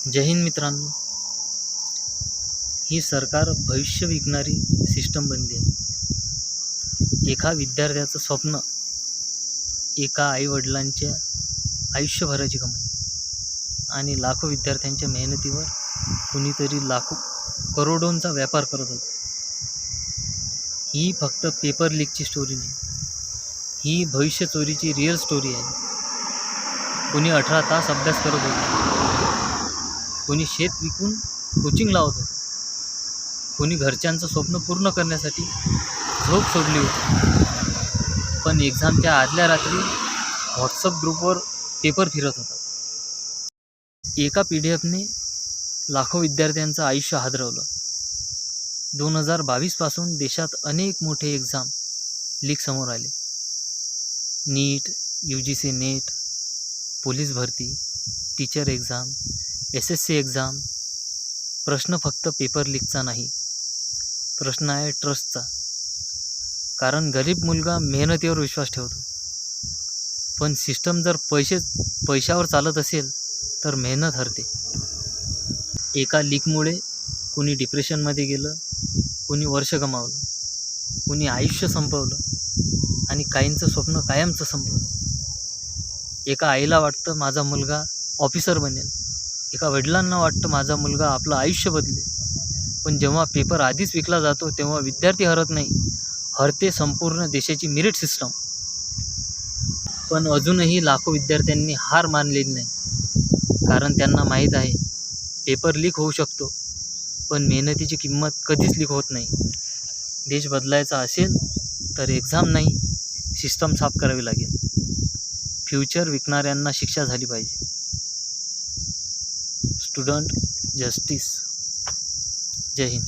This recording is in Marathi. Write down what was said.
जय हिंद मित्रांनो. ही सरकार भविष्य विकणारी सिस्टम बनली आहे. एका विद्यार्थ्याचं स्वप्न, एका आईवडिलांच्या आयुष्यभराची कमाई आणि लाखो विद्यार्थ्यांच्या मेहनतीवर कुणीतरी लाखो करोडोंचा व्यापार करत होतं. ही फक्त पेपर लीकची स्टोरी नाही, ही भविष्य चोरीची रिअल स्टोरी आहे. कोणी 18 तास अभ्यास करत होतं, कोणी शेत विकून कोचिंग लावत होतं, कोणी घरच्यांचं स्वप्न पूर्ण करण्यासाठी झोप सोडली होती. पण एक्झामच्या आदल्या रात्री व्हॉट्सअप ग्रुपवर पेपर फिरत होता. एका PDF ने लाखो विद्यार्थ्यांचं आयुष्य हादरवलं. 2022 पासून देशात अनेक मोठे एक्झाम लीक समोर आले. नीट, UGC नेट, पोलीस भरती, टीचर एक्झाम, SSC एक्झाम. प्रश्न फक्त पेपर लीकचा नाही, प्रश्न आहे ट्रस्टचा. कारण गरीब मुलगा मेहनतीवर विश्वास ठेवतो, पण सिस्टम जर पैशावर चालत असेल तर मेहनत हरते. एका लीकमुळे कुणी डिप्रेशनमध्ये गेलं, कुणी वर्ष गमावलं, कुणी आयुष्य संपवलं आणि काहींचं स्वप्न कायमचं संपलं. एका आईला वाटतं माझा मुलगा ऑफिसर बनेल, एका वडिलांना वाटतं माझा मुलगा आपलं आयुष्य बदलेल. पण जेव्हा पेपर आधीच विकला जातो तेव्हा विद्यार्थी हरत नाही, हरते संपूर्ण देशाची मेरिट सिस्टम. पण अजूनही लाखो विद्यार्थ्यांनी हार मानलेली नाही, कारण त्यांना माहीत आहे पेपर लीक होऊ शकतो, पण मेहनतीची किंमत कधीच लीक होत नाही. देश बदलायचा असेल तर एक्झाम नाही, सिस्टम साफ करावी लागेल. फ्युचर विकणाऱ्यांना शिक्षा झाली पाहिजे. Student justice. जय हिंद.